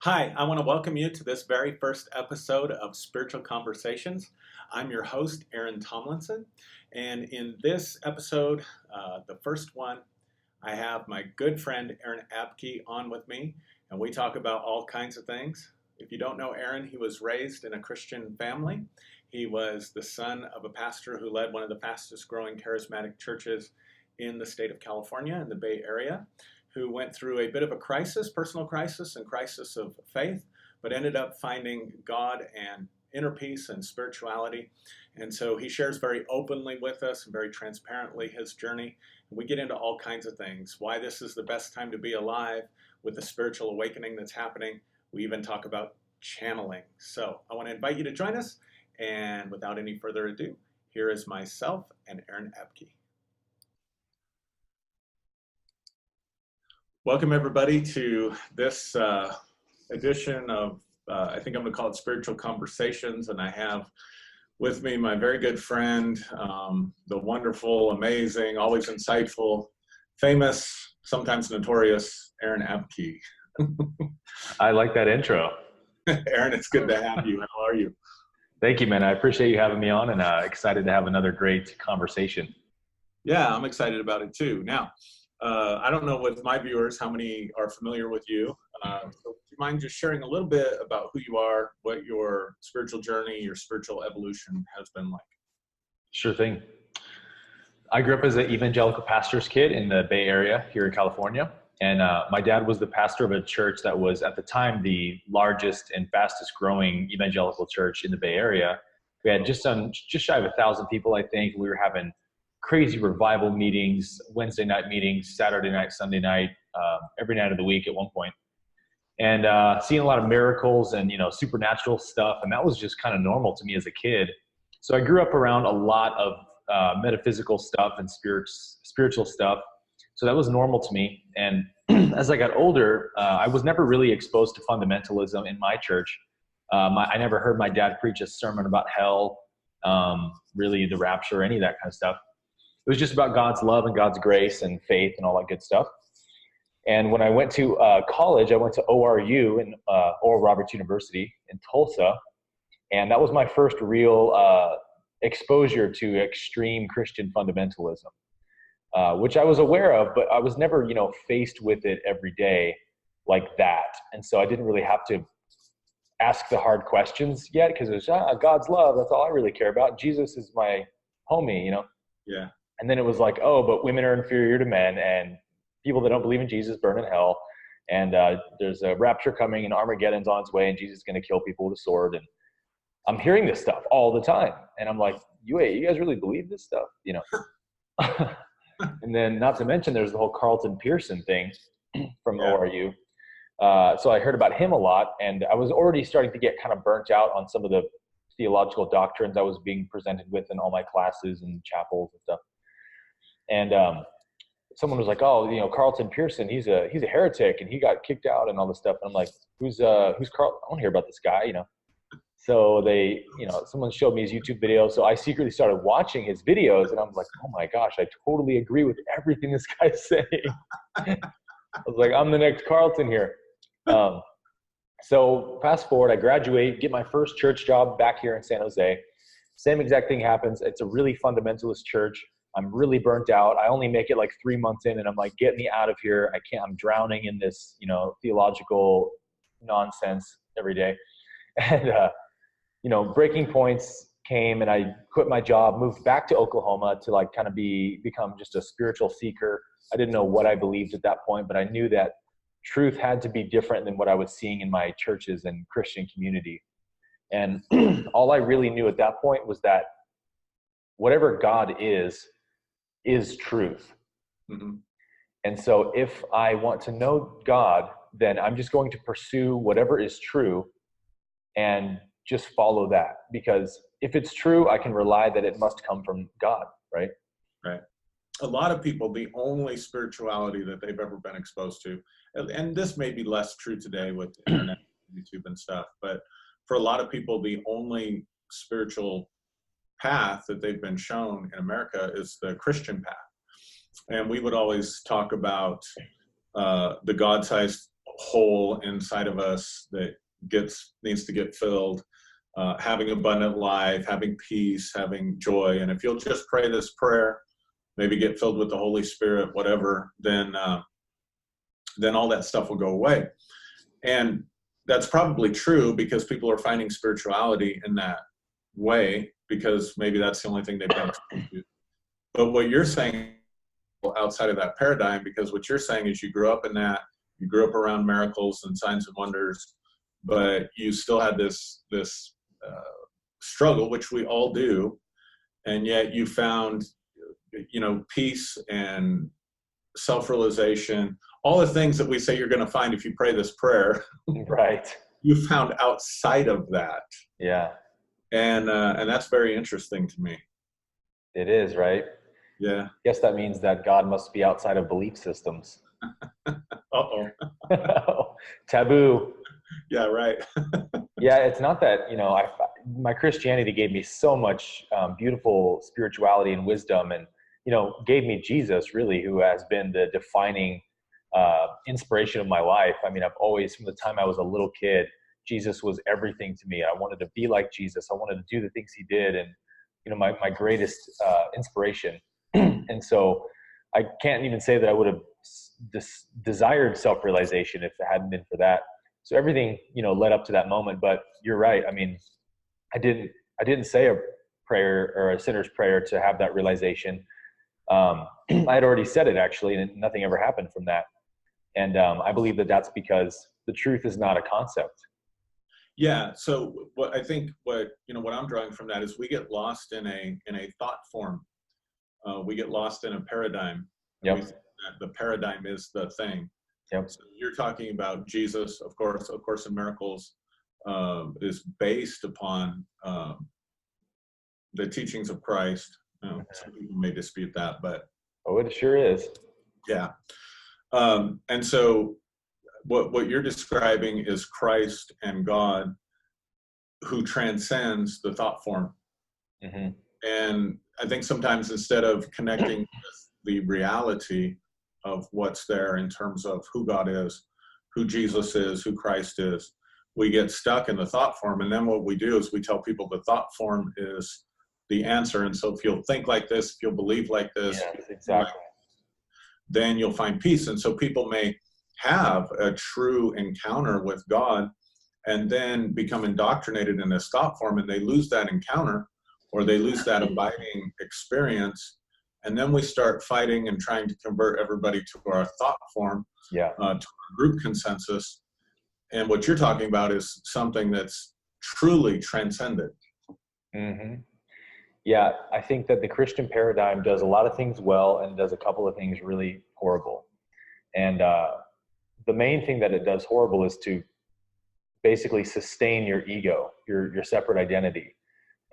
Hi, I want to welcome you to this very first episode of Spiritual Conversations. I'm your host, Aaron Tomlinson, and in this episode, the first one, I have my good friend Aaron Abke on with me, and we talk about all kinds of things. If you don't know Aaron, he was raised in a Christian family. He was the son of a pastor who led one of the fastest growing charismatic churches in the state of California, in the Bay Area, who went through a bit of a crisis, personal crisis and crisis of faith, but ended up finding God and inner peace and spirituality. And so he shares very openly with us and very transparently his journey. And we get into all kinds of things, why this is the best time to be alive with the spiritual awakening that's happening. We even talk about channeling. So I want to invite you to join us. And without any further ado, here is myself and Aaron Abke. Welcome everybody to this edition of, I think I'm gonna call it Spiritual Conversations, and I have with me my very good friend, the wonderful, amazing, always insightful, famous, sometimes notorious, Aaron Abke. I like that intro. Aaron, it's good to have you. How are you? Thank you, man. I appreciate you having me on, and excited to have another great conversation. Yeah, I'm excited about it too. Now, I don't know with my viewers how many are familiar with you. So do you mind just sharing a little bit about who you are, what your spiritual journey, your spiritual evolution has been like? Sure thing. I grew up as an evangelical pastor's kid in the Bay Area here in California. And my dad was the pastor of a church that was at the time the largest and fastest growing evangelical church in the Bay Area. We had just shy of 1,000 people, I think. We were having crazy revival meetings, Wednesday night meetings, Saturday night, Sunday night, every night of the week at one point. And seeing a lot of miracles and, supernatural stuff. And that was just kind of normal to me as a kid. So I grew up around a lot of metaphysical stuff and spiritual stuff. So that was normal to me. And as I got older, I was never really exposed to fundamentalism in my church. I never heard my dad preach a sermon about hell, really the rapture, any of that kind of stuff. It was just about God's love and God's grace and faith and all that good stuff. And when I went to college, I went to ORU, Oral Roberts University in Tulsa. And that was my first real exposure to extreme Christian fundamentalism, which I was aware of, but I was never, faced with it every day like that. And so I didn't really have to ask the hard questions yet, because it was God's love. That's all I really care about. Jesus is my homie, Yeah. And then it was like, oh, but women are inferior to men, and people that don't believe in Jesus burn in hell. And there's a rapture coming, and Armageddon's on its way, and Jesus is going to kill people with a sword. And I'm hearing this stuff all the time. And I'm like, you guys really believe this stuff? And then not to mention there's the whole Carlton Pearson thing from ORU. So I heard about him a lot, and I was already starting to get kind of burnt out on some of the theological doctrines I was being presented with in all my classes and chapels and stuff. And someone was like, oh, Carlton Pearson, he's a heretic, and he got kicked out and all this stuff. And I'm like, who's Carl? I want to hear about this guy, So they, someone showed me his YouTube video. So I secretly started watching his videos, and I'm like, oh my gosh, I totally agree with everything this guy's saying. I was like, I'm the next Carlton here. So fast forward, I graduate, get my first church job back here in San Jose. Same exact thing happens. It's a really fundamentalist church. I'm really burnt out. I only make it like 3 months in, and I'm like, get me out of here. I'm drowning in this, theological nonsense every day. And, breaking points came, and I quit my job, moved back to Oklahoma to kind of become just a spiritual seeker. I didn't know what I believed at that point, but I knew that truth had to be different than what I was seeing in my churches and Christian community. And all I really knew at that point was that whatever God is truth. Mm-hmm. And so if I want to know God, then I'm just going to pursue whatever is true and just follow that. Because if it's true, I can rely that it must come from God, right? Right. A lot of people, the only spirituality that they've ever been exposed to, and this may be less true today with the internet, YouTube and stuff, but for a lot of people, the only spiritual path that they've been shown in America is the Christian path. And we would always talk about the God-sized hole inside of us that needs to get filled, having abundant life, having peace, having joy. And if you'll just pray this prayer, maybe get filled with the Holy Spirit, whatever, then all that stuff will go away. And that's probably true because people are finding spirituality in that way because maybe that's the only thing they've been exposed to. But what you're saying outside of that paradigm, because what you're saying is you grew up in that, you grew up around miracles and signs and wonders, but you still had this struggle, which we all do, and yet you found, peace and self-realization, all the things that we say you're going to find if you pray this prayer. Right. You found outside of that. Yeah. And that's very interesting to me. It is, right? Yeah. Guess that means that God must be outside of belief systems. Uh-oh. Taboo. Yeah, right. Yeah, it's not that, my Christianity gave me so much beautiful spirituality and wisdom, and, gave me Jesus, really, who has been the defining inspiration of my life. I mean, I've always, from the time I was a little kid, Jesus was everything to me. I wanted to be like Jesus. I wanted to do the things he did, and, my greatest inspiration. And so I can't even say that I would have desired self-realization if it hadn't been for that. So everything, led up to that moment. But you're right. I mean, I didn't say a prayer or a sinner's prayer to have that realization. I had already said it, actually, and nothing ever happened from that. And I believe that that's because the truth is not a concept. Yeah. So what I'm drawing from that is we get lost in a thought form. We get lost in a paradigm. Yep. We think that the paradigm is the thing. Yep. So you're talking about Jesus, of course, in miracles, is based upon the teachings of Christ. Some people may dispute that, but it sure is. Yeah. And so what you're describing is Christ and God who transcends the thought form. Mm-hmm. And I think sometimes instead of connecting with the reality of what's there in terms of who God is, who Jesus is, who Christ is, we get stuck in the thought form. And then what we do is we tell people the thought form is the answer. And so if you'll think like this, if you'll believe like this, yes, exactly, then you'll find peace. And so people may have a true encounter with God and then become indoctrinated in this thought form, and they lose that encounter or they lose that abiding experience. And then we start fighting and trying to convert everybody to our thought form, to our group consensus. And what you're talking about is something that's truly transcendent. Mm-hmm. Yeah, I think that the Christian paradigm does a lot of things well and does a couple of things really horrible. And the main thing that it does horrible is to basically sustain your ego, your separate identity.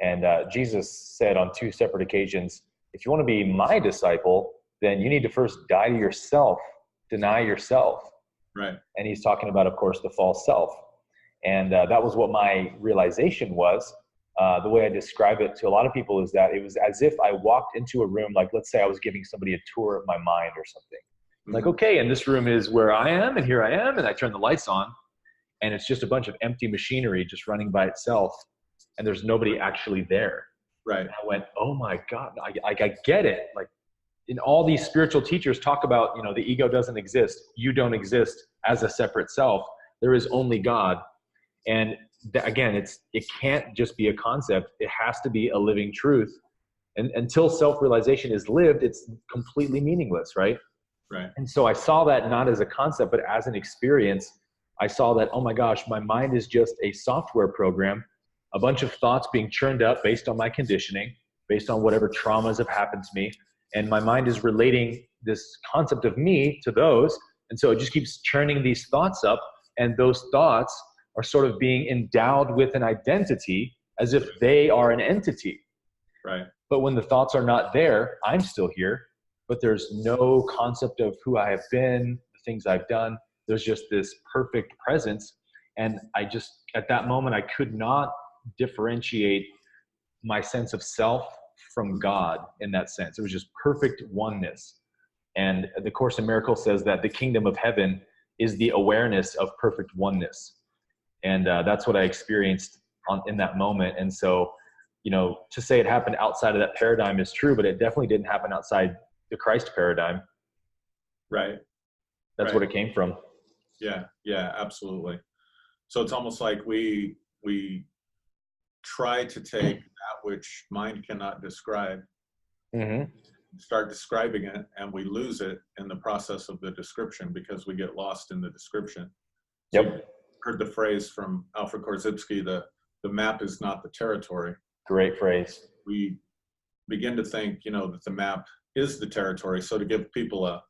And Jesus said on 2 separate occasions, if you want to be my disciple, then you need to first die to yourself, deny yourself. Right. And he's talking about, of course, the false self. And that was what my realization was. The way I describe it to a lot of people is that it was as if I walked into a room, like let's say I was giving somebody a tour of my mind or something. Mm-hmm. Like, okay, and this room is where I am, and here I am, and I turn the lights on, and it's just a bunch of empty machinery just running by itself, and there's nobody actually there. Right. And I went, oh my God, I get it. Like, in all these spiritual teachers talk about, the ego doesn't exist. You don't exist as a separate self. There is only God. And again, it can't just be a concept. It has to be a living truth. And until self-realization is lived, it's completely meaningless, right? Right. And so I saw that not as a concept, but as an experience. I saw that, oh my gosh, my mind is just a software program, a bunch of thoughts being churned up based on my conditioning, based on whatever traumas have happened to me. And my mind is relating this concept of me to those. And so it just keeps churning these thoughts up. And those thoughts are sort of being endowed with an identity as if they are an entity. Right. But when the thoughts are not there, I'm still here, but there's no concept of who I have been, the things I've done. There's just this perfect presence. And I just, at that moment, I could not differentiate my sense of self from God in that sense. It was just perfect oneness. And the Course in Miracles says that the kingdom of heaven is the awareness of perfect oneness. And that's what I experienced in that moment. And so, to say it happened outside of that paradigm is true, but it definitely didn't happen outside the Christ paradigm. Right. That's what it came from. Yeah, absolutely. So it's almost like we try to take that which mind cannot describe, start describing it, and we lose it in the process of the description because we get lost in the description. So Yep. you heard the phrase from Alfred Korzybski, the map is not the territory. Great phrase. We begin to think, that the map is the territory. So to give people a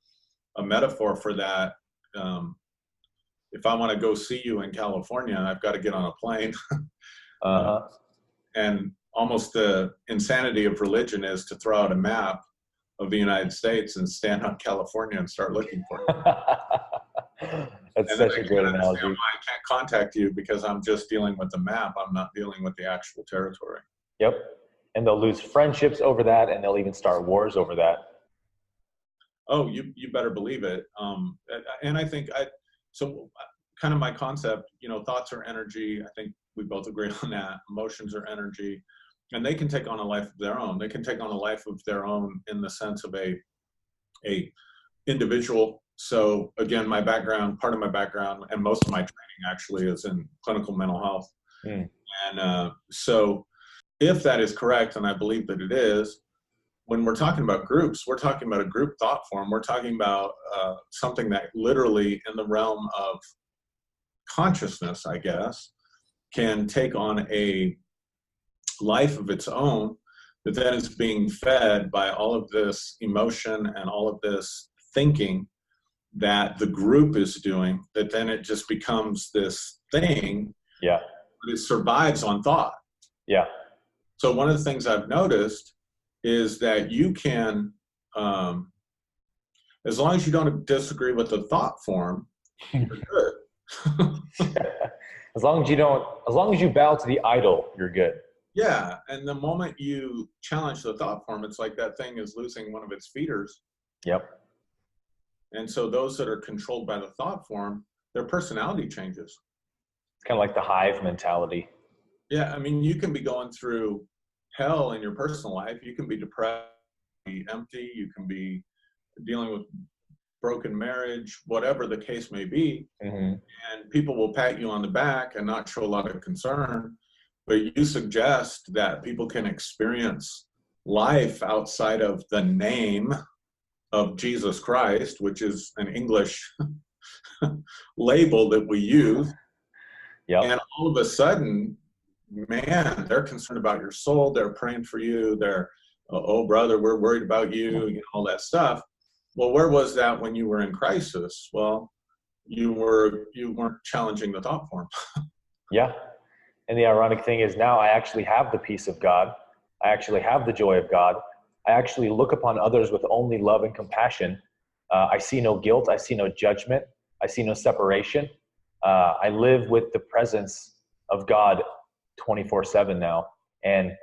metaphor for that, if I want to go see you in California, I've got to get on a plane. And almost the insanity of religion is to throw out a map of the United States and stand on California and start looking for it. That's such a great analogy. I can't contact you because I'm just dealing with the map. I'm not dealing with the actual territory. Yep. And they'll lose friendships over that, and they'll even start wars over that. Oh, you better believe it. And I think so kind of my concept, thoughts are energy. I think we both agree on that. Emotions are energy, and they can take on a life of their own. They can take on a life of their own in the sense of a individual. So again, part of my background, and most of my training actually is in clinical mental health. And so if that is correct, and I believe that it is, when we're talking about groups, we're talking about a group thought form. We're talking about something that literally in the realm of consciousness, I guess, can take on a life of its own that then is being fed by all of this emotion and all of this thinking that the group is doing, that then it just becomes this thing. Yeah. But it survives on thought. Yeah. So one of the things I've noticed is that you can, as long as you don't disagree with the thought form, you're good. As long as you bow to the idol, you're good. Yeah. And the moment you challenge the thought form, it's like that thing is losing one of its feeders. Yep. And so those that are controlled by the thought form, their personality changes. It's kind of like the hive mentality. Yeah. I mean, you can be going through hell in your personal life. You can be depressed, be empty. You can be dealing with broken marriage, whatever the case may be. And people will pat you on the back and not show a lot of concern. But you suggest that people can experience life outside of the name of Jesus Christ, which is an English label that we use. Yep. And all of a sudden, man, they're concerned about your soul. They're praying for you. They're, oh, brother, we're worried about you, all that stuff. Well, where was that when you were in crisis? Well, you weren't challenging the thought form. Yeah. And the ironic thing is now I actually have the peace of God. I actually have the joy of God. I actually look upon others with only love and compassion. I see no guilt. I see no judgment. I see no separation. I live with the presence of God 24/7 now. And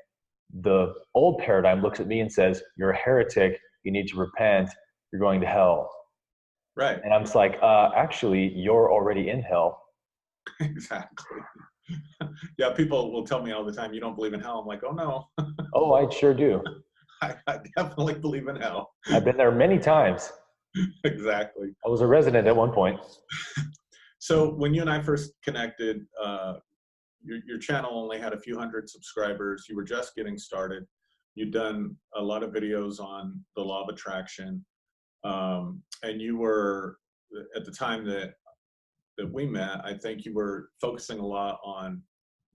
the old paradigm looks at me and says, you're a heretic. You need to repent. You're going to hell. Right. And I'm just like, actually, you're already in hell. Exactly. Yeah, people will tell me all the time, you don't believe in hell. I'm like, oh, no. Oh, I sure do. I definitely believe in hell. I've been there many times. Exactly. I was a resident at one point. So when you and I first connected, your channel only had a few hundred subscribers. You were just getting started. You'd done a lot of videos on the law of attraction. And you were, at the time that we met, I think you were focusing a lot on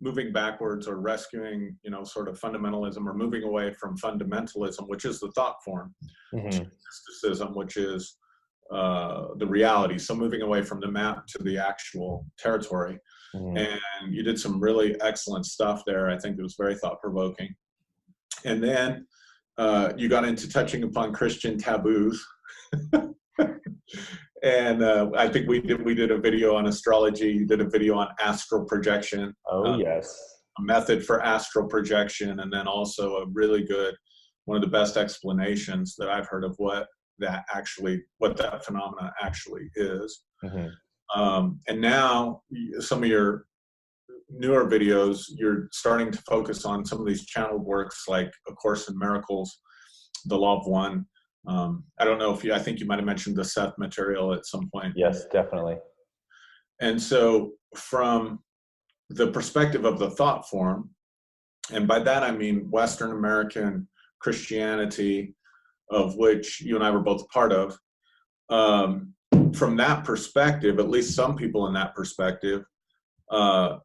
moving backwards or rescuing, sort of fundamentalism, or moving away from fundamentalism, which is the thought form, mysticism, which is the reality. So moving away from the map to the actual territory. And you did some really excellent stuff there. I think it was very thought-provoking. And then you got into touching upon Christian taboos. And I think we did a video on astrology. You did a video on astral projection. Oh, yes. A method for astral projection. And then also a really good, one of the best explanations that I've heard of what what that phenomena actually is. Mm-hmm. And now some of your newer videos, you're starting to focus on some of these channeled works like A Course in Miracles, The Law of One. I don't know I think you might have mentioned the Seth material at some point. Yes, definitely. And so from the perspective of the thought form, and by that I mean Western American Christianity, of which you and I were both part of, from that perspective, at least some people in that perspective, a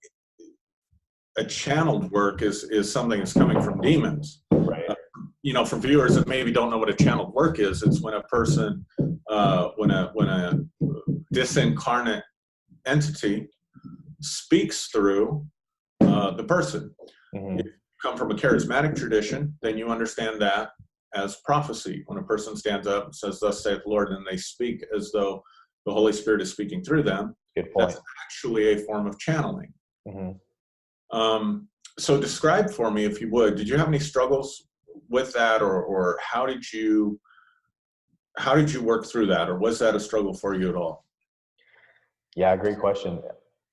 channeled work is something that's coming from demons. Right. For viewers that maybe don't know what a channeled work is, it's when a person, when a disincarnate entity speaks through the person. Mm-hmm. If you come from a charismatic tradition, then you understand that as prophecy. When a person stands up and says, "Thus saith the Lord," and they speak as though the Holy Spirit is speaking through them, Good point. that's actually a form of channeling. Mm-hmm. So describe for me, if you would, did you have any struggles with that, or how did you work through that, or was that a struggle for you at all? Yeah, great question.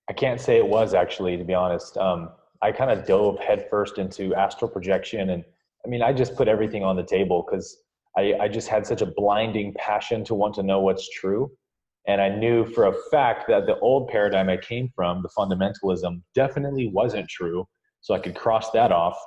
I can't say it was, actually, to be honest. I kind of dove headfirst into astral projection, and I mean, I just put everything on the table because I just had such a blinding passion to want to know what's true. And I knew for a fact that the old paradigm I came from, the fundamentalism, definitely wasn't true. So I could cross that off.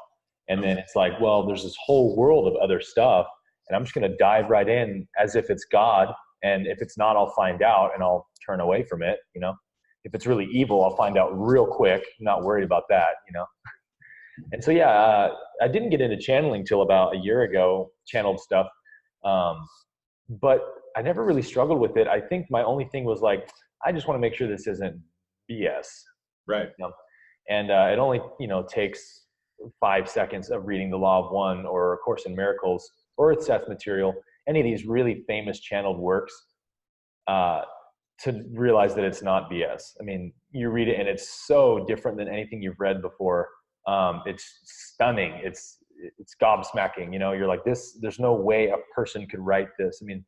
And then it's like, well, there's this whole world of other stuff, and I'm just going to dive right in as if it's God. And if it's not, I'll find out and I'll turn away from it. If it's really evil, I'll find out real quick. I'm not worried about that. And so, yeah, I didn't get into channeling till about a year ago, channeled stuff. But I never really struggled with it. I think my only thing was like, I just want to make sure this isn't BS. Right. And it only, takes 5 seconds of reading The Law of One or A Course in Miracles or Earth Seth material, any of these really famous channeled works, to realize that it's not BS. I mean, you read it and it's so different than anything you've read before. It's stunning. It's gobsmacking. You're like, there's no way a person could write this. I mean,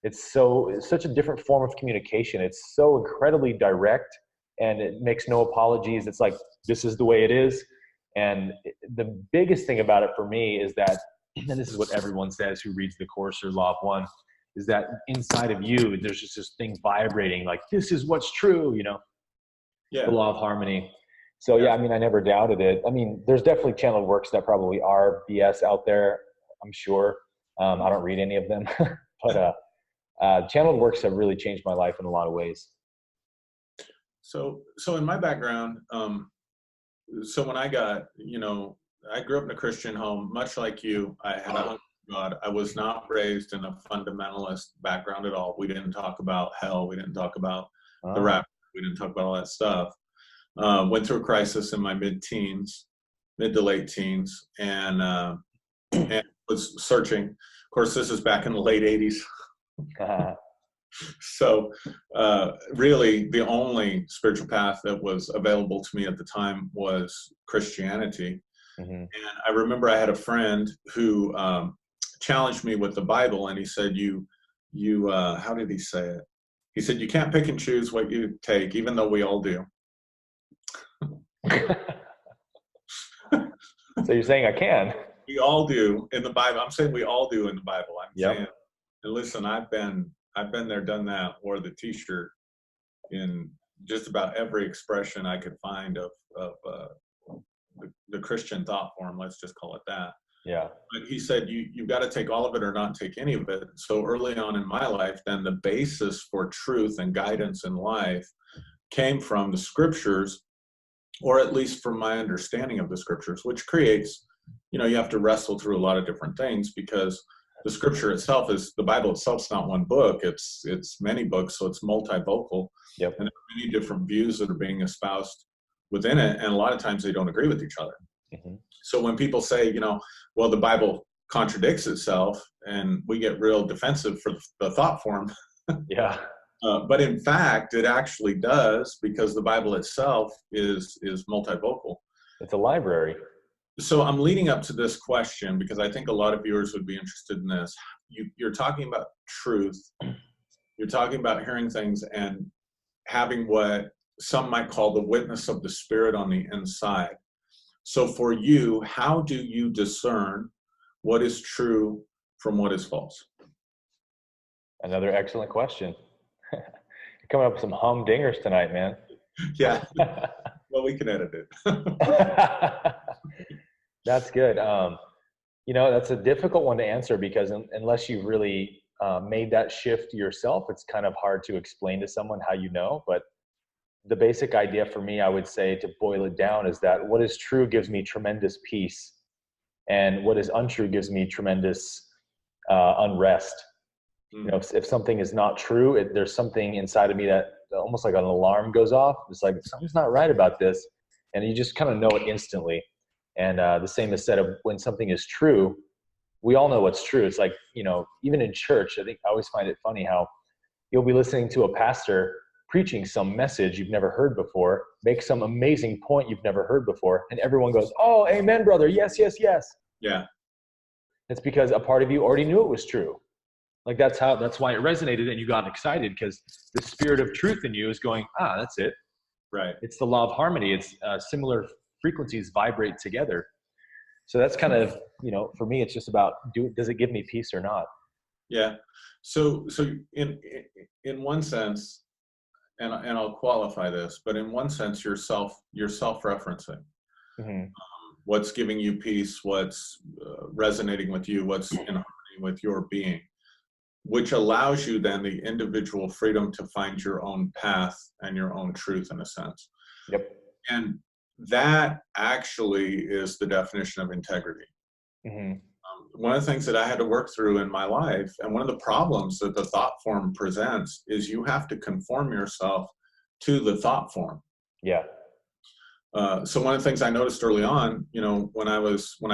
it's such a different form of communication. It's so incredibly direct, and it makes no apologies. It's like, this is the way it is. And the biggest thing about it for me is that, and this is what everyone says who reads the Course or Law of One, is that inside of you, there's just this thing vibrating, like, this is what's true, Yeah. The law of harmony. So yeah, I mean, I never doubted it. I mean, there's definitely channeled works that probably are BS out there, I'm sure. I don't read any of them, but channeled works have really changed my life in a lot of ways. So in my background, so when I got, I grew up in a Christian home, much like you. I had a hunger for God. I was not raised in a fundamentalist background at all. We didn't talk about hell. We didn't talk about the rapture. We didn't talk about all that stuff. Went through a crisis in my mid to late teens, and was searching. Of course, this is back in the late 80s. So really the only spiritual path that was available to me at the time was Christianity. Mm-hmm. And I remember I had a friend who challenged me with the Bible, and he said, you how did he say it? He said, you can't pick and choose what you take, even though we all do. So you're saying I can? We all do in the Bible. I'm saying we all do in the Bible. I'm saying, and listen, I've been there, done that, wore the T-shirt in just about every expression I could find of the Christian thought form. Let's just call it that. Yeah. But he said, you've got to take all of it or not take any of it. So early on in my life, then the basis for truth and guidance in life came from the scriptures, or at least from my understanding of the scriptures, which creates, you have to wrestle through a lot of different things, because the scripture itself the Bible itself is not one book. It's many books. So it's multivocal. Yep. And there are many different views that are being espoused within it. And a lot of times they don't agree with each other. Mm-hmm. So when people say, well, the Bible contradicts itself, and we get real defensive for the thought form. Yeah. But in fact, it actually does, because the Bible itself is multivocal. It's a library. So I'm leading up to this question because I think a lot of viewers would be interested in this. you're talking about truth. You're talking about hearing things and having what some might call the witness of the Spirit on the inside. So for you, how do you discern what is true from what is false? Another excellent question. You're coming up with some humdingers tonight, man. Yeah. Well, we can edit it. That's good. That's a difficult one to answer because unless you really made that shift yourself, it's kind of hard to explain to someone how you know. But the basic idea for me, I would say, to boil it down, is that what is true gives me tremendous peace, and what is untrue gives me tremendous unrest. If something is not true, there's something inside of me that almost like an alarm goes off. It's like something's not right about this, and you just kind of know it instantly. And the same is said of when something is true. We all know what's true. It's like, even in church, I think I always find it funny how you'll be listening to a pastor preaching some message you've never heard before, make some amazing point you've never heard before, and everyone goes, "Oh, amen, brother. Yes, yes, yes." Yeah. It's because a part of you already knew it was true. Like that's why it resonated and you got excited, because the spirit of truth in you is going, that's it. Right. It's the law of harmony. It's similar frequencies vibrate together. So that's kind of, for me, it's just about, does it give me peace or not? Yeah. So in one sense, and I'll qualify this, but in one sense, you're self-referencing. Mm-hmm. What's giving you peace, what's resonating with you, what's in harmony with your being, which allows you then the individual freedom to find your own path and your own truth in a sense. Yep. And that actually is the definition of integrity. Mm-hmm. One of the things that I had to work through in my life, and one of the problems that the thought form presents, is you have to conform yourself to the thought form. Yeah. So one of the things I noticed early on, when I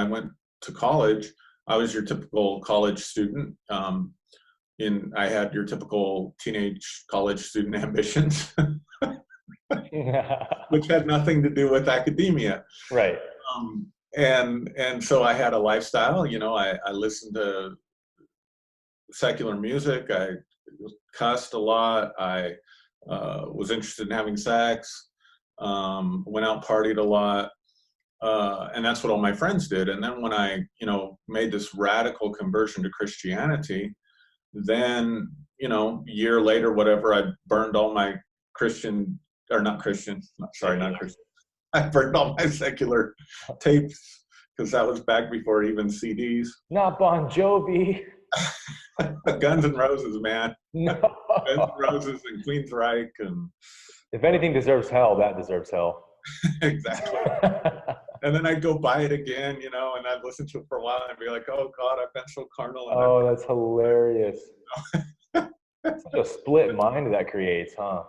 went to college, I was your typical college student. I had your typical teenage college student ambitions, which had nothing to do with academia. Right. And so I had a lifestyle. I listened to secular music. I cussed a lot. I was interested in having sex. Went out, partied a lot. And that's what all my friends did. And then when I, made this radical conversion to Christianity, then, year later, whatever, I burned all my not Christian. I burned all my secular tapes, because that was back before even CDs. Not Bon Jovi. Guns N' Roses, man. No. Guns N' Roses and Queensryche. And if anything deserves hell, that deserves hell. Exactly. And then I'd go buy it again, and I'd listen to it for a while and I'd be like, "Oh God, I've been so carnal." Oh, that's hilarious. Such a split mind that creates, huh?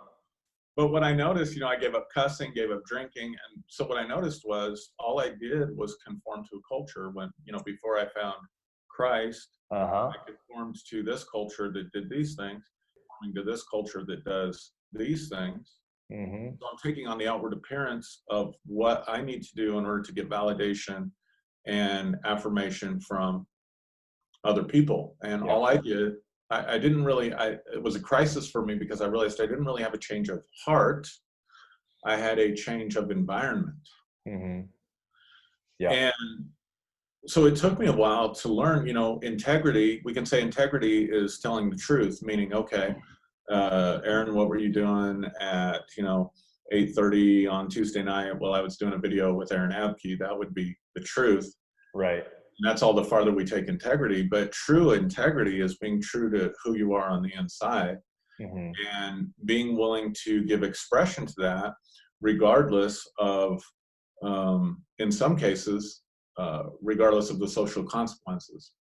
But what I noticed, I gave up cussing, gave up drinking. And so what I noticed was all I did was conform to a culture when, before I found Christ, I conformed to this culture that did these things, conforming to this culture that does these things. Mm-hmm. So I'm taking on the outward appearance of what I need to do in order to get validation and affirmation from other people. And all I did, I didn't really, it was a crisis for me, because I realized I didn't really have a change of heart. I had a change of environment. Mm-hmm. Yeah. And so it took me a while to learn, integrity. We can say integrity is telling the truth, meaning, okay, Aaron, what were you doing at, 8:30 on Tuesday night? Well, I was doing a video with Aaron Abke. That would be the truth. Right. And that's all the farther we take integrity. But true integrity is being true to who you are on the inside, mm-hmm. and being willing to give expression to that, regardless of, in some cases, regardless of the social consequences,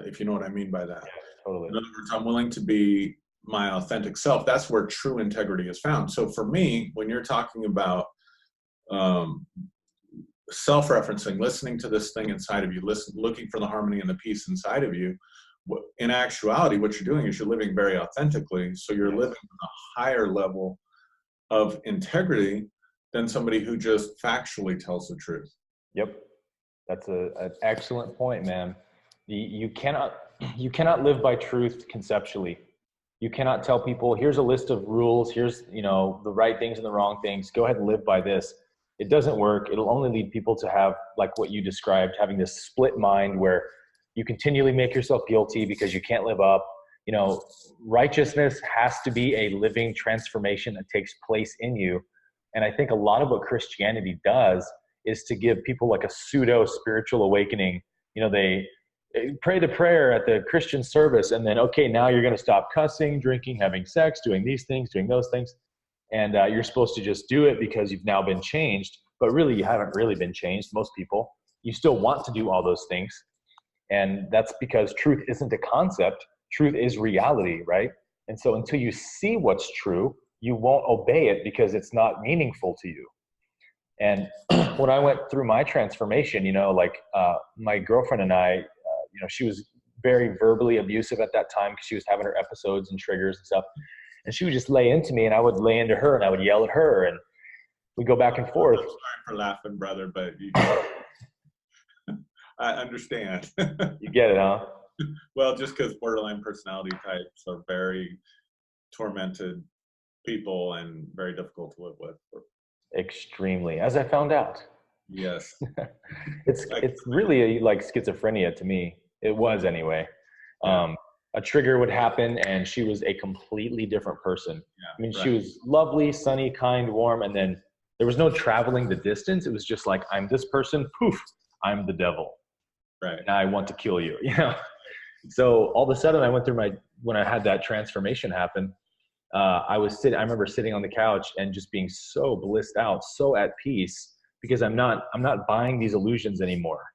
if you know what I mean by that. Yeah, totally. In other words, I'm willing to be my authentic self. That's where true integrity is found. So for me, when you're talking about self-referencing, listening to this thing inside of you, looking for the harmony and the peace inside of you, in actuality, what you're doing is you're living very authentically. So you're living on a higher level of integrity than somebody who just factually tells the truth. Yep. That's an excellent point, man. You cannot you cannot live by truth conceptually. You cannot tell people, here's a list of rules, here's, the right things and the wrong things, go ahead and live by this. It doesn't work. It'll only lead people to have, like what you described, having this split mind where you continually make yourself guilty because you can't live up. Righteousness has to be a living transformation that takes place in you. And I think a lot of what Christianity does is to give people like a pseudo spiritual awakening. They pray the prayer at the Christian service, and then, okay, now you're going to stop cussing, drinking, having sex, doing these things, doing those things. And you're supposed to just do it because you've now been changed. But really, you haven't really been changed, most people. You still want to do all those things. And that's because truth isn't a concept. Truth is reality, right? And so until you see what's true, you won't obey it because it's not meaningful to you. And when I went through my transformation, my girlfriend and I, she was very verbally abusive at that time because she was having her episodes and triggers and stuff. And she would just lay into me, and I would lay into her, and I would yell at her, and we go back and forth. I'm sorry for laughing, brother, but I understand. You get it, huh? Well, just because borderline personality types are very tormented people and very difficult to live with. Extremely, as I found out. Yes. It's really like schizophrenia to me. It was anyway. Yeah. A trigger would happen and she was a completely different person. Yeah, I mean, right. She was lovely, sunny, kind, warm, and then there was no traveling the distance. It was just like, I'm this person, poof, I'm the devil. Right. And I want to kill you. So all of a sudden I went through when I had that transformation happen, I remember sitting on the couch and just being so blissed out, so at peace, because I'm not buying these illusions anymore.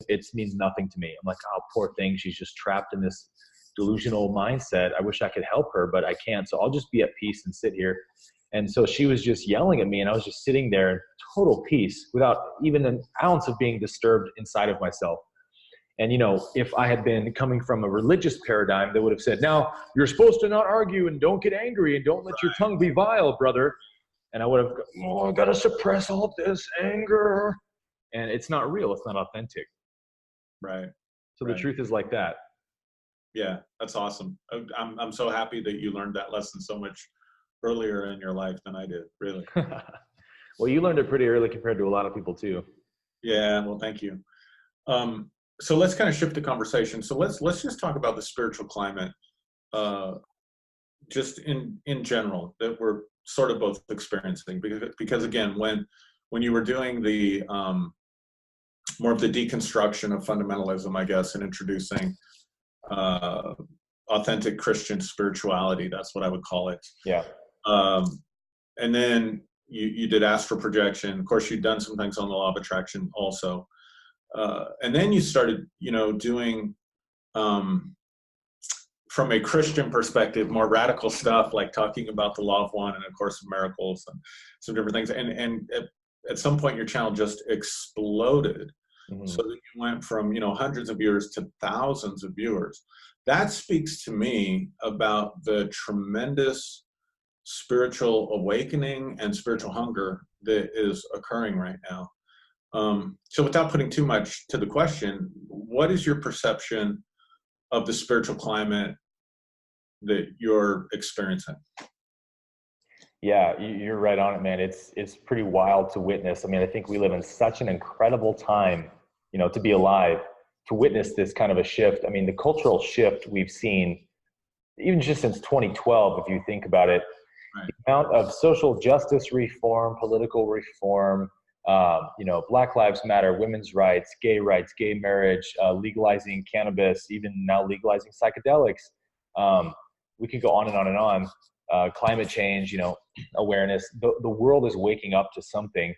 It means nothing to me. I'm like, oh, poor thing. She's just trapped in this delusional mindset. I wish I could help her, but I can't. So I'll just be at peace and sit here. And so she was just yelling at me, and I was just sitting there in total peace without even an ounce of being disturbed inside of myself. And, if I had been coming from a religious paradigm, they would have said, now you're supposed to not argue and don't get angry and don't let your tongue be vile, brother. And I would have, I got to suppress all this anger. And it's not real. It's not authentic. Right. So the truth is like that. Yeah, that's awesome. I'm so happy that you learned that lesson so much earlier in your life than I did, really. Well, you learned it pretty early compared to a lot of people too. Yeah, well, thank you. So let's kind of shift the conversation. So let's just talk about the spiritual climate, just in general, that we're sort of both experiencing. Because again, when you were doing the more of the deconstruction of fundamentalism, I guess, and introducing authentic Christian spirituality, that's what I would call it. Yeah. And then you did astral projection. Of course, you'd done some things on the law of attraction also. And then you started, doing, from a Christian perspective, more radical stuff, like talking about the law of one and, of course, miracles and some different things. And at some point, your channel just exploded. Mm-hmm. So that you went from, hundreds of viewers to thousands of viewers. That speaks to me about the tremendous spiritual awakening and spiritual hunger that is occurring right now. So without putting too much to the question, what is your perception of the spiritual climate that you're experiencing? Yeah, you're right on it, man. It's pretty wild to witness. I mean, I think we live in such an incredible time, to be alive, to witness this kind of a shift. I mean, the cultural shift we've seen, even just since 2012, if you think about it, right. The amount of social justice reform, political reform, Black Lives Matter, women's rights, gay marriage, legalizing cannabis, even now legalizing psychedelics. We could go on and on and on. Climate change, awareness. The world is waking up to something.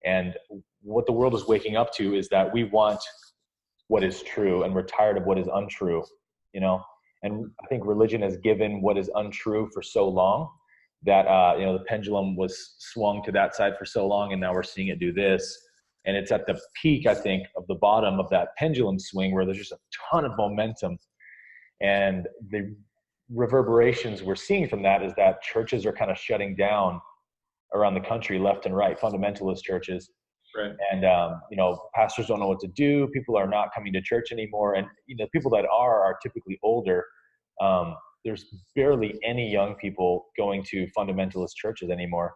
And what the world is waking up to is that we want what is true and we're tired of what is untrue, And I think religion has given what is untrue for so long that, the pendulum was swung to that side for so long, and now we're seeing it do this. And it's at the peak, I think, of the bottom of that pendulum swing where there's just a ton of momentum. And the reverberations we're seeing from that is that churches are kind of shutting down around the country, left and right, fundamentalist churches. Right. And, pastors don't know what to do. People are not coming to church anymore. And, people that are typically older. There's barely any young people going to fundamentalist churches anymore.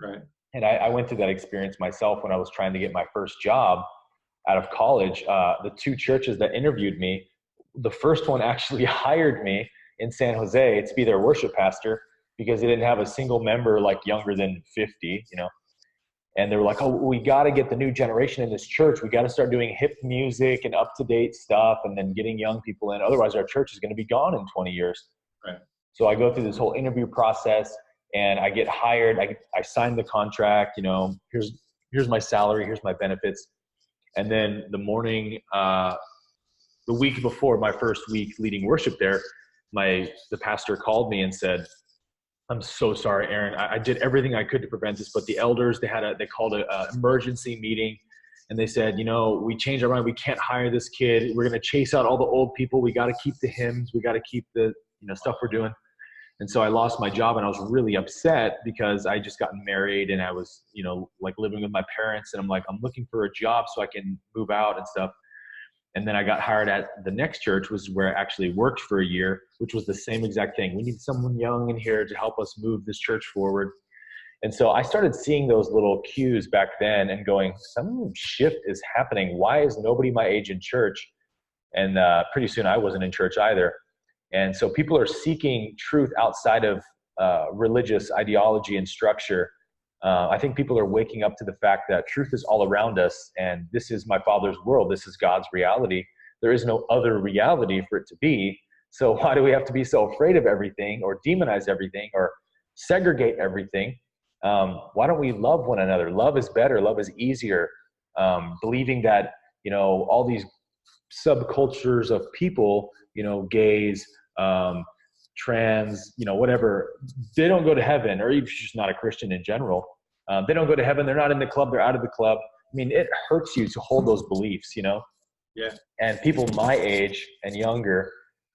Right. And I went through that experience myself when I was trying to get my first job out of college. The two churches that interviewed me, the first one actually hired me in San Jose to be their worship pastor because they didn't have a single member like younger than 50, and they were like, oh, we got to get the new generation in this church. We got to start doing hip music and up-to-date stuff and then getting young people in. Otherwise, our church is going to be gone in 20 years. Right. So I go through this whole interview process and I get hired. I sign the contract, here's my salary, here's my benefits. And then the morning, the week before my first week leading worship there, the pastor called me and said, I'm so sorry, Aaron. I did everything I could to prevent this, but the elders, they called an emergency meeting, and they said, we changed our mind. We can't hire this kid. We're going to chase out all the old people. We got to keep the hymns. We got to keep the stuff we're doing. And so I lost my job, and I was really upset because I just gotten married, and I was, like living with my parents, and I'm like, I'm looking for a job so I can move out and stuff. And then I got hired at the next church, was where I actually worked for a year, which was the same exact thing. We need someone young in here to help us move this church forward. And so I started seeing those little cues back then and going, some shift is happening. Why is nobody my age in church? And pretty soon I wasn't in church either. And so people are seeking truth outside of religious ideology and structure. I think people are waking up to the fact that truth is all around us, and this is my Father's world. This is God's reality. There is no other reality for it to be. So why do we have to be so afraid of everything or demonize everything or segregate everything? Why don't we love one another? Love is better. Love is easier. Believing that, all these subcultures of people, gays, trans, whatever, they don't go to heaven, or even just not a Christian in general. They don't go to heaven. They're not in the club. They're out of the club. I mean, it hurts you to hold those beliefs, Yeah. And people my age and younger,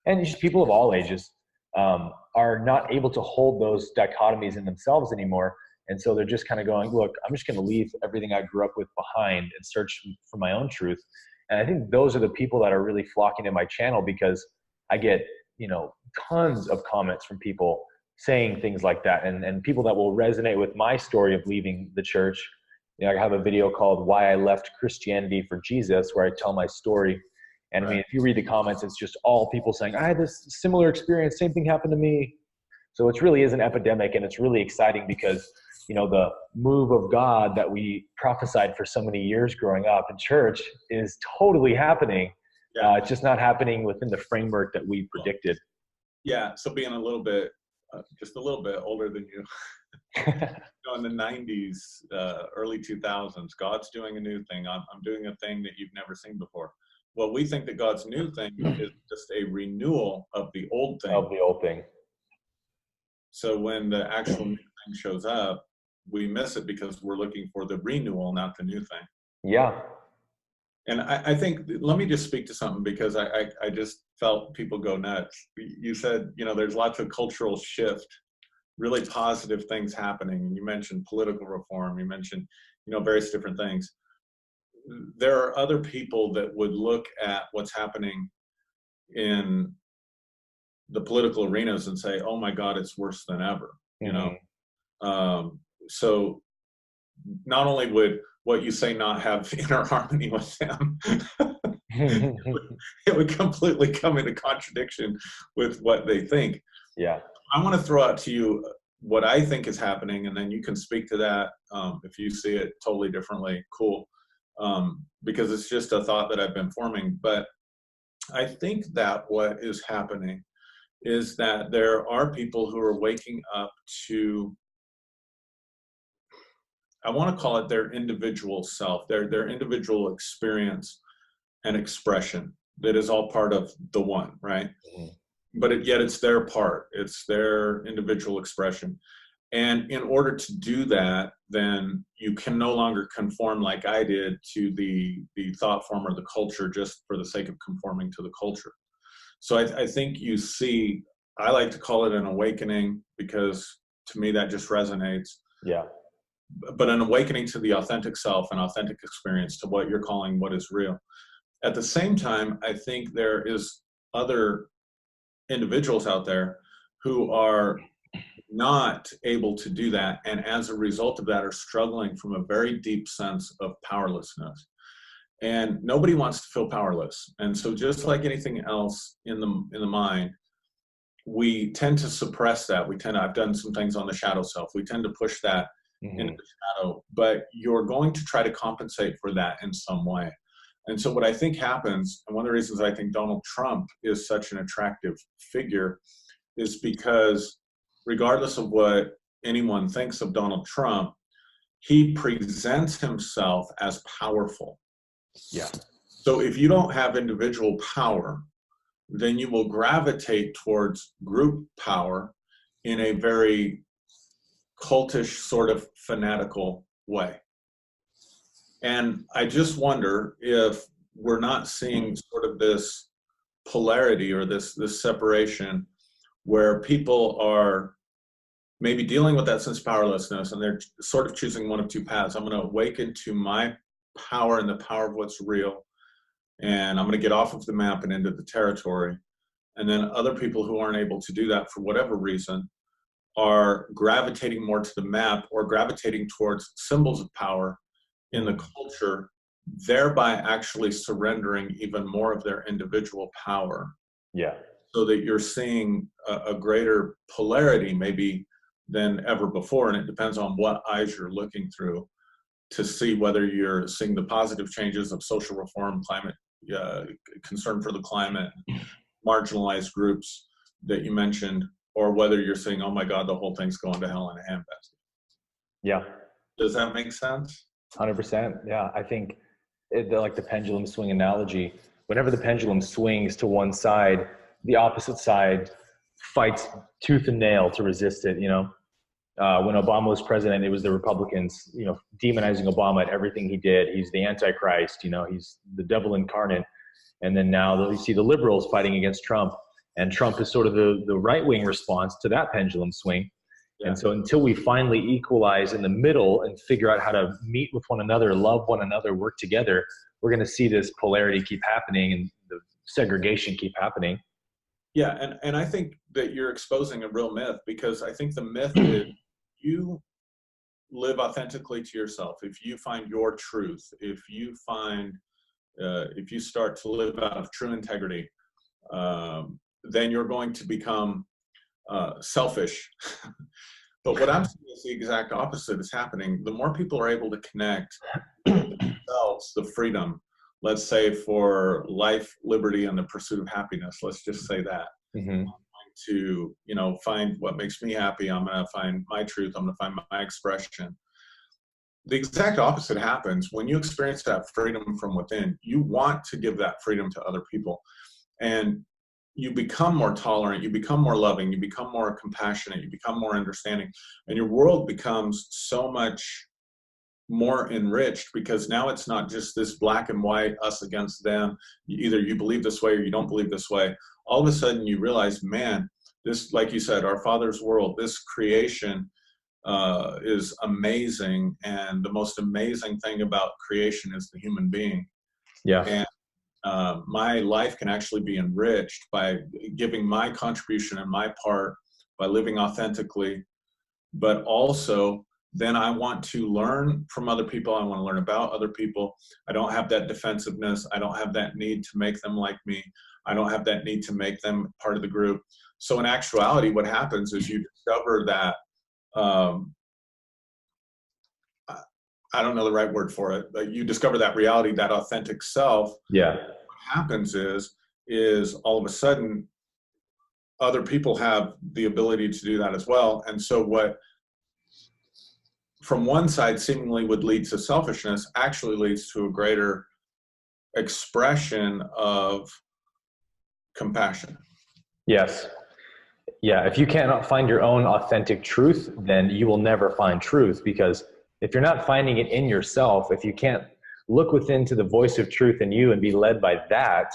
and just people of all ages, are not able to hold those dichotomies in themselves anymore. And so they're just kind of going, look, I'm just going to leave everything I grew up with behind and search for my own truth. And I think those are the people that are really flocking to my channel, because I get, tons of comments from people saying things like that, and people that will resonate with my story of leaving the church. I have a video called Why I Left Christianity for Jesus, where I tell my story. And I mean, if you read the comments, it's just all people saying, I had this similar experience, same thing happened to me. So it really is an epidemic, and it's really exciting because, the move of God that we prophesied for so many years growing up in church is totally happening. Yeah. It's just not happening within the framework that we predicted. Yeah. So being just a little bit older than you, in the 90s, early 2000s, God's doing a new thing. I'm doing a thing that you've never seen before. Well, we think that God's new thing is just a renewal of the old thing. So when the actual new thing shows up, we miss it because we're looking for the renewal, not the new thing. Yeah. And I think, let me just speak to something, because I just felt people go nuts. You said, there's lots of cultural shift, really positive things happening. You mentioned political reform. You mentioned, various different things. There are other people that would look at what's happening in the political arenas and say, oh my God, it's worse than ever, so not only would what you say not have inner harmony with them, it would completely come into contradiction with what they think. Yeah. I want to throw out to you what I think is happening, and then you can speak to that. If you see it totally differently, cool. Because it's just a thought that I've been forming. But I think that what is happening is that there are people who are waking up to, I want to call it their individual self, their individual experience and expression that is all part of the one, right? Mm-hmm. But yet it's their part, it's their individual expression. And in order to do that, then you can no longer conform like I did to the thought form or the culture just for the sake of conforming to the culture. So I think you see, I like to call it an awakening, because to me that just resonates. Yeah. but an awakening to the authentic self and authentic experience, to what you're calling what is real. At the same time, I think there is other individuals out there who are not able to do that, and as a result of that are struggling from a very deep sense of powerlessness. And nobody wants to feel powerless. And so just like anything else in the mind, we tend to suppress that. I've done some things on the shadow self. We tend to push that into the shadow, but you're going to try to compensate for that in some way. And so what I think happens, and one of the reasons I think Donald Trump is such an attractive figure, is because regardless of what anyone thinks of Donald Trump, he presents himself as powerful. Yeah. So if you don't have individual power, then you will gravitate towards group power in a very cultish, sort of fanatical way. And I just wonder if we're not seeing sort of this polarity or this separation where people are maybe dealing with that sense of powerlessness, and they're sort of choosing one of two paths. I'm going to awaken to my power and the power of what's real, and I'm going to get off of the map and into the territory. And then other people who aren't able to do that for whatever reason are gravitating more to the map, or gravitating towards symbols of power in the culture, thereby actually surrendering even more of their individual power. Yeah. So that you're seeing a greater polarity maybe than ever before. And it depends on what eyes you're looking through to see whether you're seeing the positive changes of social reform, climate, concern for the climate, marginalized groups that you mentioned, or whether you're saying, oh my God, the whole thing's going to hell in a handbasket. Yeah. Does that make sense? 100%. Yeah. I think like the pendulum swing analogy, whenever the pendulum swings to one side, the opposite side fights tooth and nail to resist it. When Obama was president, it was the Republicans, demonizing Obama at everything he did. He's the Antichrist, he's the devil incarnate. And then now you see the liberals fighting against Trump, and Trump is sort of the right-wing response to that pendulum swing. Yeah. And so until we finally equalize in the middle and figure out how to meet with one another, love one another, work together, we're going to see this polarity keep happening and the segregation keep happening. Yeah, and I think that you're exposing a real myth, because I think the myth is you live authentically to yourself. If you find your truth, if you start to live out of true integrity, then you're going to become selfish. But what I'm seeing is the exact opposite is happening. The more people are able to connect with themselves, the freedom, let's say for life, liberty, and the pursuit of happiness, let's just say that. Mm-hmm. I'm going to, find what makes me happy. I'm going to find my truth. I'm going to find my expression. The exact opposite happens when you experience that freedom from within. You want to give that freedom to other people, and you become more tolerant, you become more loving, you become more compassionate, you become more understanding, and your world becomes so much more enriched, because now it's not just this black and white, us against them. Either you believe this way or you don't believe this way. All of a sudden you realize, man, this, like you said, our Father's world, this creation is amazing. And the most amazing thing about creation is the human being. Yeah. And my life can actually be enriched by giving my contribution and my part, by living authentically, but also then I want to learn from other people. I want to learn about other people. I don't have that defensiveness. I don't have that need to make them like me. I don't have that need to make them part of the group. So in actuality, what happens is you discover that, I don't know the right word for it, but you discover that reality, that authentic self. Yeah. What happens is all of a sudden other people have the ability to do that as well. And so what from one side seemingly would lead to selfishness actually leads to a greater expression of compassion. Yes. Yeah. If you cannot find your own authentic truth, then you will never find truth, because if you're not finding it in yourself, if you can't look within to the voice of truth in you and be led by that,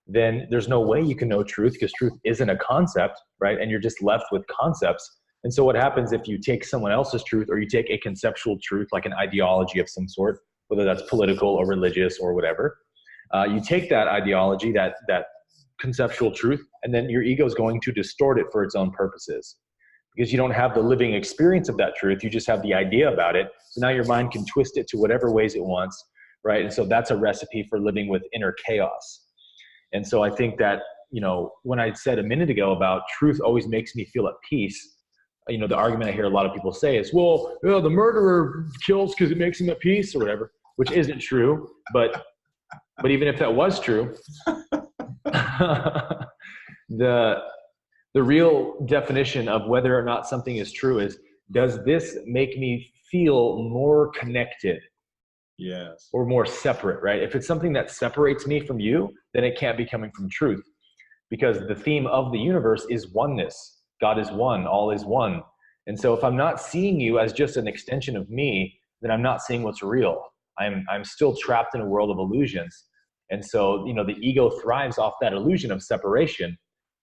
then there's no way you can know truth, because truth isn't a concept, right? And you're just left with concepts. And so what happens if you take someone else's truth, or you take a conceptual truth, like an ideology of some sort, whether that's political or religious or whatever, you take that ideology, that conceptual truth, and then your ego is going to distort it for its own purposes. Because you don't have the living experience of that truth, you just have the idea about it. So now your mind can twist it to whatever ways it wants, right? And so that's a recipe for living with inner chaos. And so I think that, when I said a minute ago about truth always makes me feel at peace, the argument I hear a lot of people say is, well, the murderer kills because it makes him at peace or whatever, which isn't true. But even if that was true, the real definition of whether or not something is true is, does this make me feel more connected? Yes. Or more separate, right? If it's something that separates me from you, then it can't be coming from truth. Because the theme of the universe is oneness. God is one, all is one. And so if I'm not seeing you as just an extension of me, then I'm not seeing what's real. I'm still trapped in a world of illusions. And so, the ego thrives off that illusion of separation.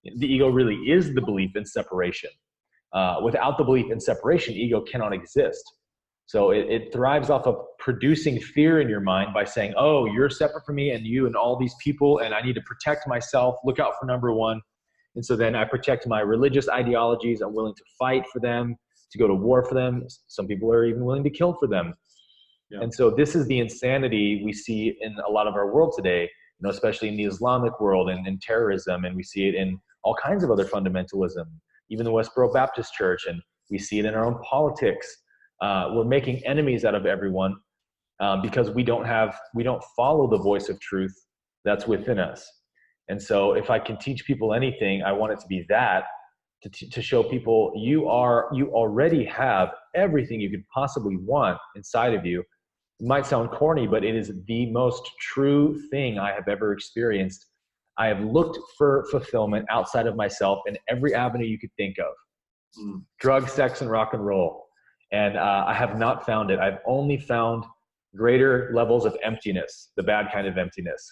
The ego really is the belief in separation. Without the belief in separation, ego cannot exist. So it thrives off of producing fear in your mind by saying, oh, you're separate from me and you and all these people, and I need to protect myself, look out for number one. And so then I protect my religious ideologies. I'm willing to fight for them, to go to war for them. Some people are even willing to kill for them. Yeah. And so this is the insanity we see in a lot of our world today, especially in the Islamic world and in terrorism. And we see it in all kinds of other fundamentalism, even the Westboro Baptist Church. And we see it in our own politics. We're making enemies out of everyone because we don't follow the voice of truth that's within us. And so if I can teach people anything, I want it to be that, to show people you already have everything you could possibly want inside of you. It might sound corny, but it is the most true thing I have ever experienced. I have looked for fulfillment outside of myself in every avenue you could think of. Drugs, sex, and rock and roll. And I have not found it. I've only found greater levels of emptiness, the bad kind of emptiness.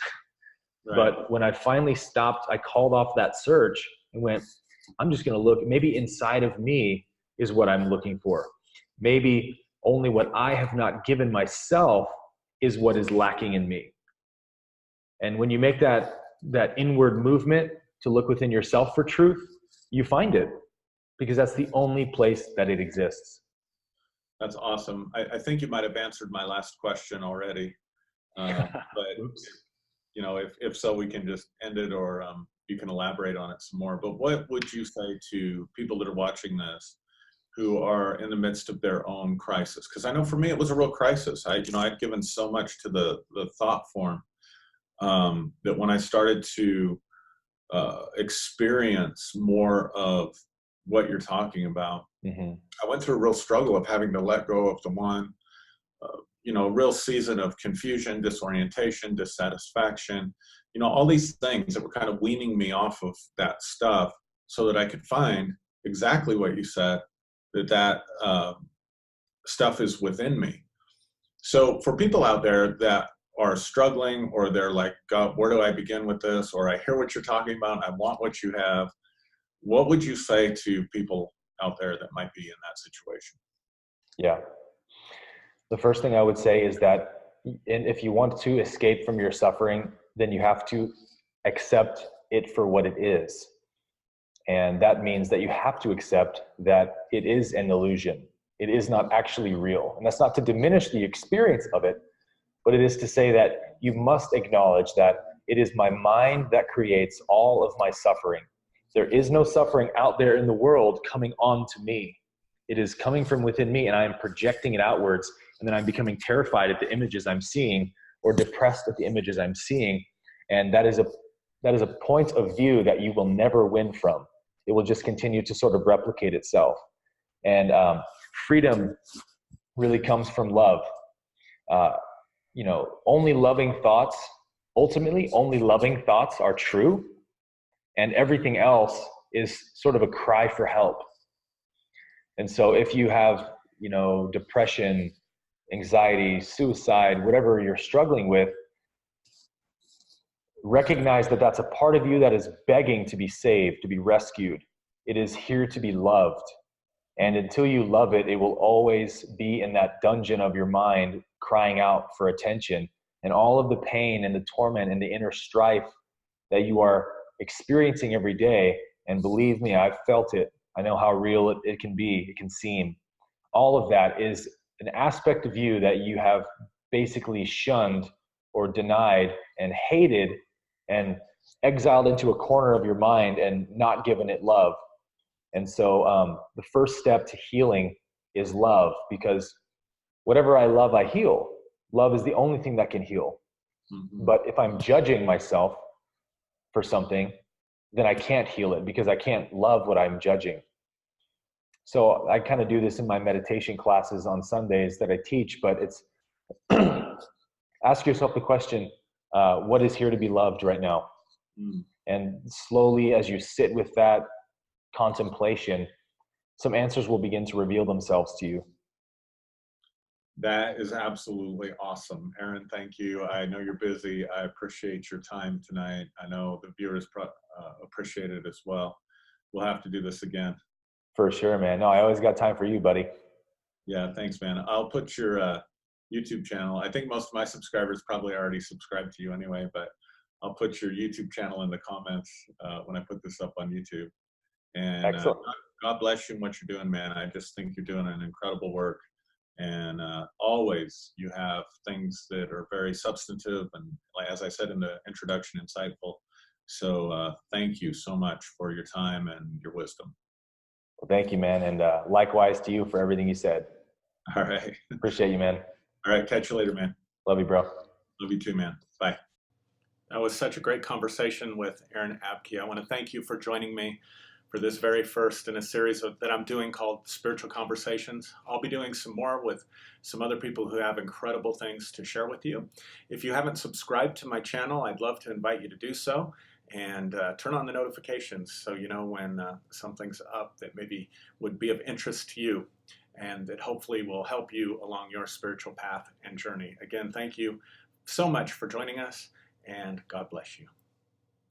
Right. But when I finally stopped, I called off that search and went, I'm just going to look. Maybe inside of me is what I'm looking for. Maybe only what I have not given myself is what is lacking in me. And when you make that inward movement to look within yourself for truth, you find it, because that's the only place that it exists. That's awesome. I think you might have answered my last question already, but if so, we can just end it, or you can elaborate on it some more. But what would you say to people that are watching this who are in the midst of their own crisis? Because I know for me, it was a real crisis. I'd given so much to the thought form that when I started to experience more of what you're talking about, I went through a real struggle of having to let go of the one, real season of confusion, disorientation, dissatisfaction, all these things that were kind of weaning me off of that stuff so that I could find exactly what you said, that stuff is within me. So for people out there that are struggling, or they're like, God, where do I begin with this? Or I hear what you're talking about, I want what you have. What would you say to people out there that might be in that situation? Yeah. The first thing I would say is that if you want to escape from your suffering, then you have to accept it for what it is. And that means that you have to accept that it is an illusion. It is not actually real. And that's not to diminish the experience of it, but it is to say that you must acknowledge that it is my mind that creates all of my suffering. There is no suffering out there in the world coming on to me. It is coming from within me, and I am projecting it outwards, and then I'm becoming terrified at the images I'm seeing, or depressed at the images I'm seeing. And that is a point of view that you will never win from. It will just continue to sort of replicate itself. And freedom really comes from love. Only loving thoughts, ultimately only loving thoughts are true. And everything else is sort of a cry for help. And so if you have, depression, anxiety, suicide, whatever you're struggling with, recognize that that's a part of you that is begging to be saved, to be rescued. It is here to be loved. And until you love it, it will always be in that dungeon of your mind, crying out for attention. And all of the pain and the torment and the inner strife that you are experiencing every day, and believe me, I've felt it. I know how real it can be, it can seem. All of that is an aspect of you that you have basically shunned or denied and hated and exiled into a corner of your mind and not given it love. And so the first step to healing is love, because whatever I love, I heal. Love is the only thing that can heal. Mm-hmm. But if I'm judging myself for something, then I can't heal it because I can't love what I'm judging. So I kind of do this in my meditation classes on Sundays that I teach, but it's ask yourself the question, what is here to be loved right now? Mm. And slowly, as you sit with that contemplation, some answers will begin to reveal themselves to you. That is absolutely awesome. Aaron, thank you. I know you're busy. I appreciate your time tonight. I know the viewers appreciate it as well. We'll have to do this again. For sure, man. No, I always got time for you, buddy. Yeah, thanks, man. I'll put your YouTube channel. I think most of my subscribers probably already subscribed to you anyway, but I'll put your YouTube channel in the comments when I put this up on YouTube. And Excellent. God bless you and what you're doing, man. I just think you're doing an incredible work. And always you have things that are very substantive and, as I said in the introduction, insightful. So thank you so much for your time and your wisdom. Well, thank you, man. And likewise to you for everything you said. All right. Appreciate you, man. All right. Catch you later, man. Love you, bro. Love you too, man. Bye. That was such a great conversation with Aaron Abke. I want to thank you for joining me for this very first in a series that I'm doing called Spiritual Conversations. I'll be doing some more with some other people who have incredible things to share with you. If you haven't subscribed to my channel, I'd love to invite you to do so, and turn on the notifications so you know when something's up that maybe would be of interest to you and that hopefully will help you along your spiritual path and journey. Again, thank you so much for joining us, and God bless you.